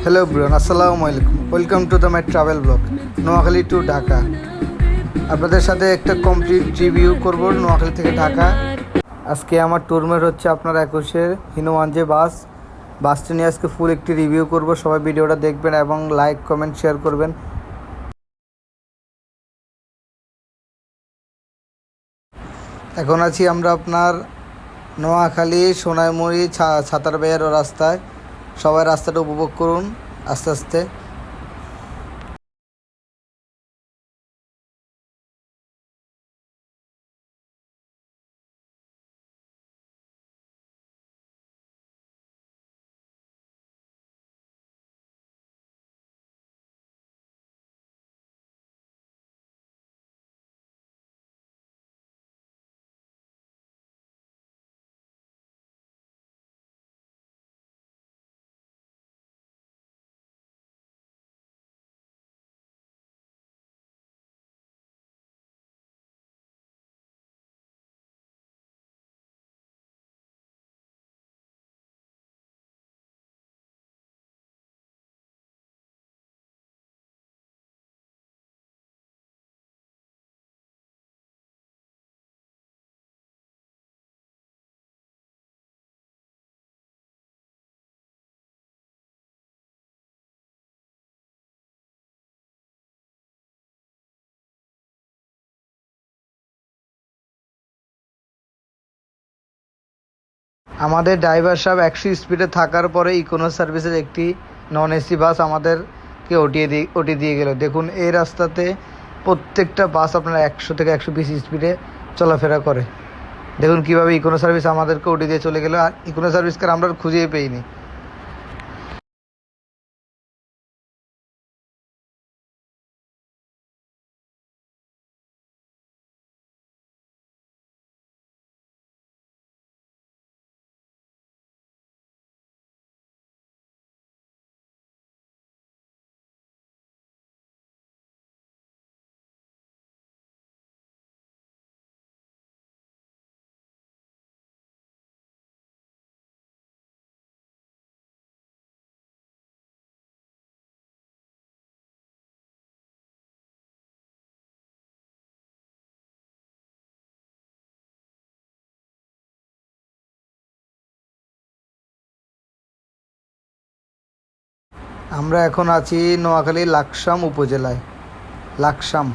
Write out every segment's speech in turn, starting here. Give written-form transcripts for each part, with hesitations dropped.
Hello ব্রন, আসসালামু আলাইকুম। Welcome to the my travel blog Noakhali to Dhaka. আপনাদের সাথে একটা কমপ্লিট রিভিউ করব নোয়াখালী থেকে ঢাকা। আজকে আমার ট্যুরমেট হচ্ছে আপনার 21-এর হিনুয়ানজে বাসটি নিয়ে আজকে ফুল একটি রিভিউ করব। সবাই ভিডিওটা দেখবেন এবং লাইক কমেন্ট শেয়ার করবেন। এখন আছি আমরা আপনার নোয়াখালী সোনাইমুড়ি ছাতারবাইয়ের রাস্তায়। সবাই রাস্তাটা উপভোগ করুন আস্তে আস্তে। আমাদের ড্রাইভার সাহেব 100 স্পিডে থাকার পরে ইকোনো সার্ভিসের একটি নন এসি বাস আমাদেরকে ওটি দিয়ে গেল। দেখুন এই রাস্তাতে প্রত্যেকটা বাস আপনার 100 থেকে 120 স্পিডে চলাফেরা করে। দেখুন কীভাবে ইকোনো সার্ভিস আমাদেরকে ওটি দিয়ে চলে গেলো, আর ইকোনো সার্ভিসকে আমরা খুঁজেই পেইনি। আমরা এখন আছি নোয়াখালী লাকসাম উপজেলায়। লাকসাম।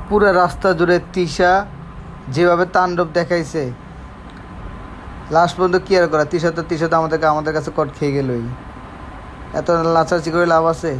পুরো রাস্তা জুড়ে তিশা যেভাবে তাণ্ডব দেখাইছে, লাস্ট পর্যন্ত কি আর করা। তিশা তো আমাদের কাছে কট খেয়ে গেলই। এত লাচার্চি করে লাভ আছে?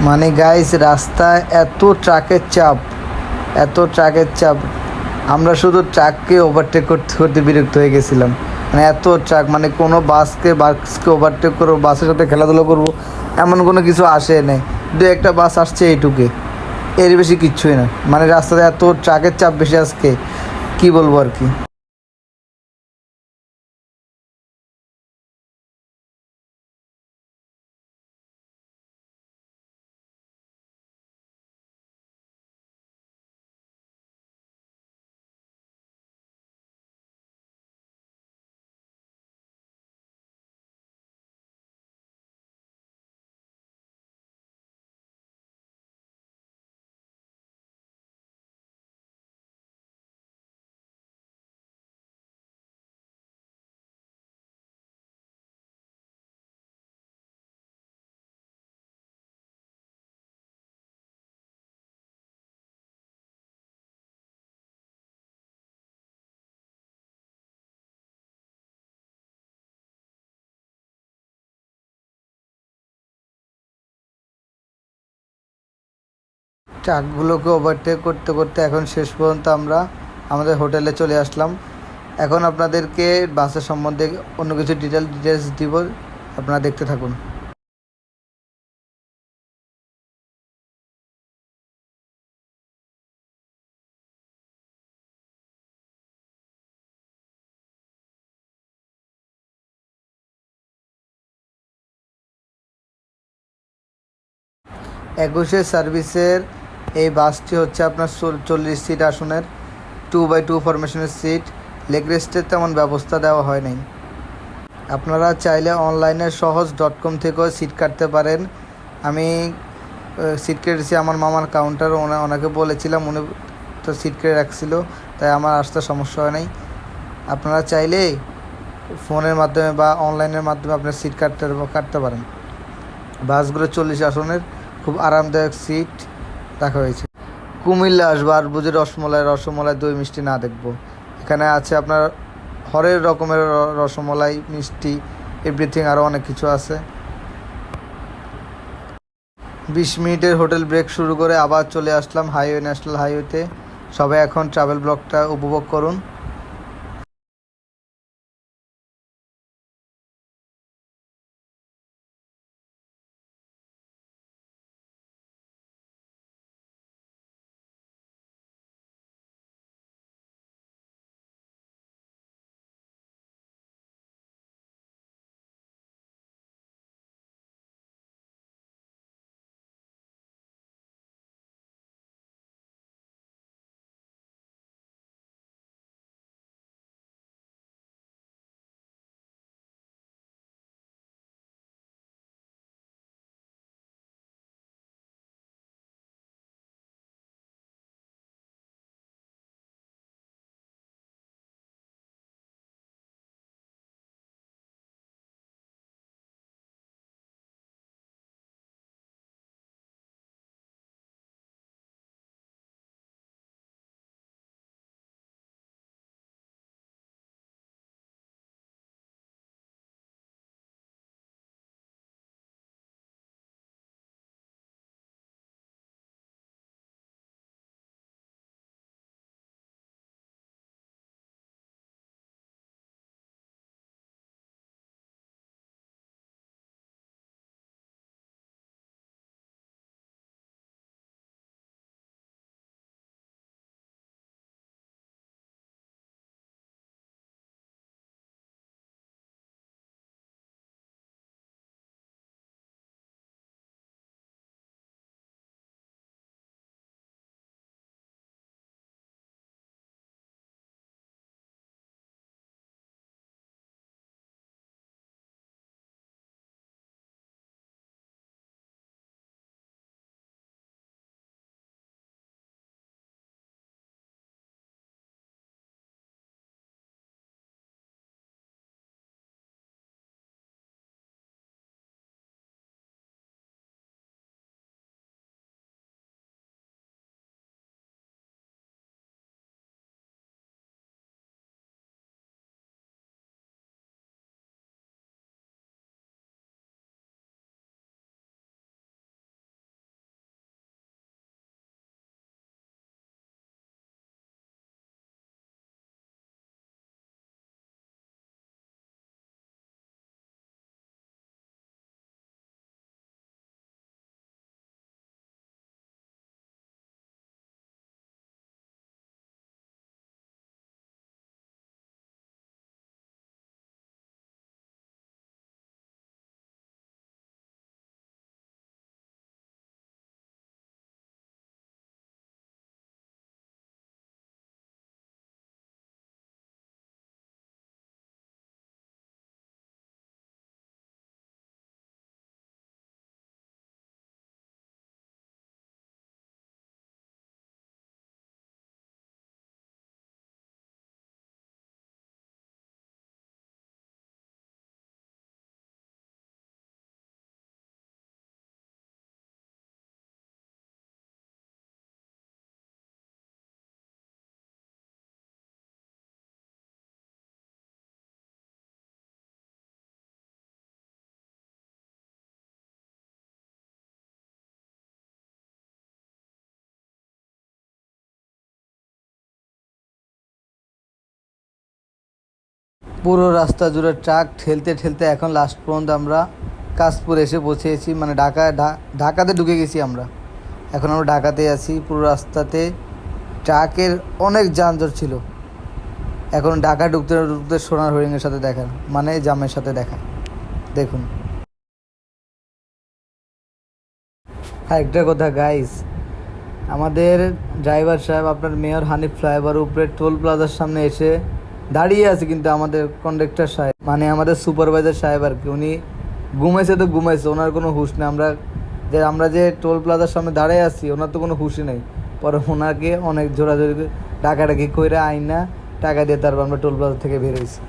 মানে গাইস, রাস্তায় এত ট্রাকের চাপ, আমরা শুধু ট্রাককে ওভারটেক করতে করতে বিরক্ত হয়ে গেছিলাম। মানে এত ট্রাক, মানে কোনো বাসকে ওভারটেক করবো, বাসের সাথে খেলাধুলো করবো এমন কোনো কিছু আসে নাই। দু একটা বাস আসছে এইটুকে, এর বেশি কিচ্ছুই না। মানে রাস্তাতে এত ট্রাকের চাপ বেশি আজকে, কি বলবো আর কি। ট্রাকগুলোকে ওভারটেক করতে করতে এখন শেষ পর্যন্ত আমরা আমাদের হোটেলে চলে আসলাম। এখন আপনাদেরকে বাসের সম্বন্ধে অন্য কিছু ডিটেলস দিব, আপনারা দেখতে থাকুন। 21 সার্ভিসের এই বাসটি হচ্ছে আপনার 40 সিট আসনের, 2x2 ফরমেশনের সিট। লেগ রেস্টের তেমন ব্যবস্থা দেওয়া হয় নাই। আপনারা চাইলে অনলাইনে সহজ.com থেকেও সিট কাটতে পারেন। আমি সিট কেটেছি আমার মামার কাউন্টার, ওনাকে বলেছিলাম, উনি তো সিট কেটে রাখছিল, তাই আমার আসতে সমস্যা হয় নাই। আপনারা চাইলে ফোনের মাধ্যমে বা অনলাইনের মাধ্যমে আপনার সিট কাটতে পারেন। বাসগুলো 40 আসনের, খুব আরামদায়ক সিট রাখা হয়েছে। কুমিল্লা আসবো আর বুঝে রসমলাই দই মিষ্টি না দেখবো? এখানে আছে আপনার হরেক রকমের রসমলাই, মিষ্টি, এভরিথিং, আরও অনেক কিছু আছে। 20 মিনিটের হোটেল ব্রেক শুরু করে আবার চলে আসলাম ন্যাশনাল হাইওয়েতে। সবাই এখন ট্রাভেল ব্লগটা উপভোগ করুন। পুরো রাস্তা জুড়ে ট্রাক ঠেলতে ঠেলতে এখন লাস্ট পর্যন্ত আমরা কাশপুর এসে পৌঁছেছি, মানে ঢাকাতে ঢুকে গেছি আমরা। এখন আমরা ঢাকাতে আছি। পুরো রাস্তাতে ট্রাকের অনেক যানজট ছিল। এখন ঢাকা ঢুকতে ঢুকতে সোনার হরিণের সাথে দেখা, মানে জামের সাথে দেখা। দেখুন, হ্যাঁ একটা কথা গাইস, আমাদের ড্রাইভার সাহেব আপনার মেয়র হানিফ ফ্লাইওভার উপরে টোল প্লাজার সামনে এসে দাঁড়িয়ে আছে, কিন্তু আমাদের কন্ডাক্টর সাহেব মানে আমাদের সুপারভাইজার সাহেব আর কি, উনি ঘুমাইছে তো ঘুমাইছে, ওনার কোনো হুঁশ নেই। আমরা যে টোল প্লাজার সামনে দাঁড়িয়ে আছি, ওনার তো কোনো হুঁশই নেই। পরে ওনাকে অনেক জোরাজোরি ডাকাডাকি কইরা আইনা টাকা দিয়ে তারপর আমরা টোল প্লাজা থেকে বেরোইছি।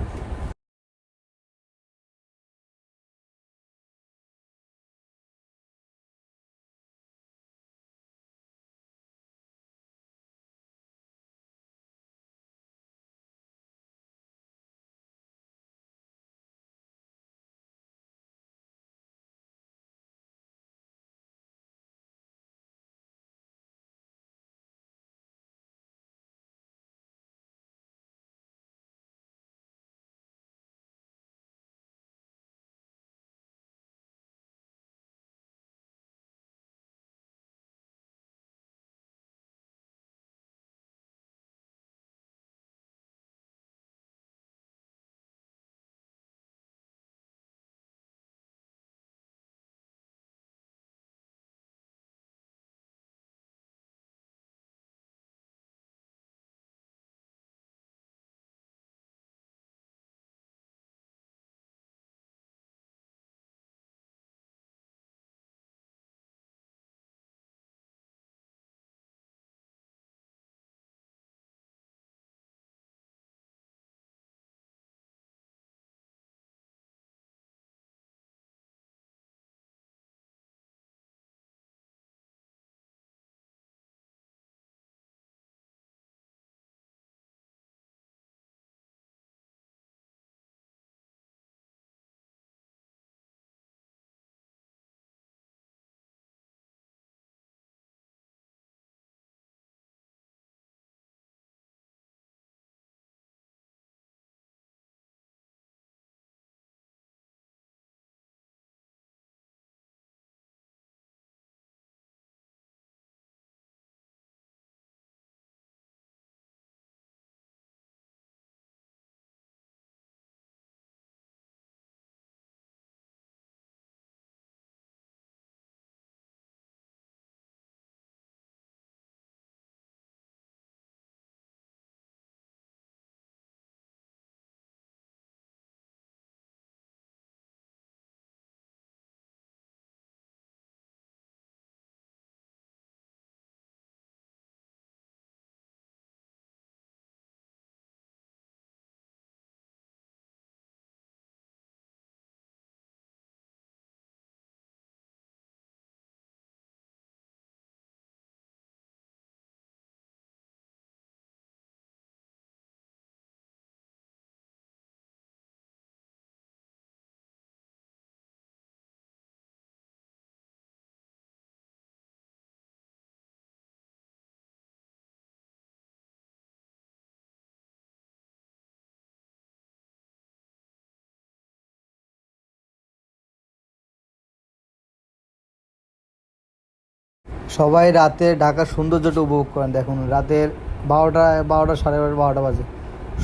সবাই রাতে ঢাকার সৌন্দর্যটা উপভোগ করেন। দেখুন রাতের 12টা সাড়ে 12টা বাজে,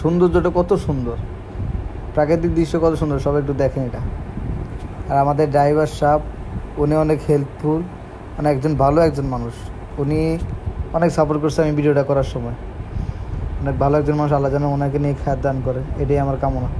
সৌন্দর্যটা কত সুন্দর, প্রাকৃতিক দৃশ্য কত সুন্দর, সবাই একটু দেখেন এটা। আর আমাদের ড্রাইভার সাহেব, উনি অনেক হেল্পফুল, মানে একজন ভালো একজন মানুষ। উনি অনেক সাপোর্ট করছে আমি ভিডিওটা করার সময়। অনেক ভালো একজন মানুষ, আল্লাহ যেন ওনাকে নিয়ে খায়াত দান করে, এটাই আমার কামনা।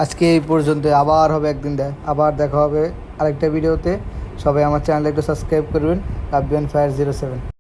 আজকে এই পর্যন্ত, আবার হবে একদিন আবার দেখা হবে আরেকটা ভিডিওতে। সবাই আমার চ্যানেলে একটু সাবস্ক্রাইব করবেন। রাব্বিয়ান ফায়ার 07।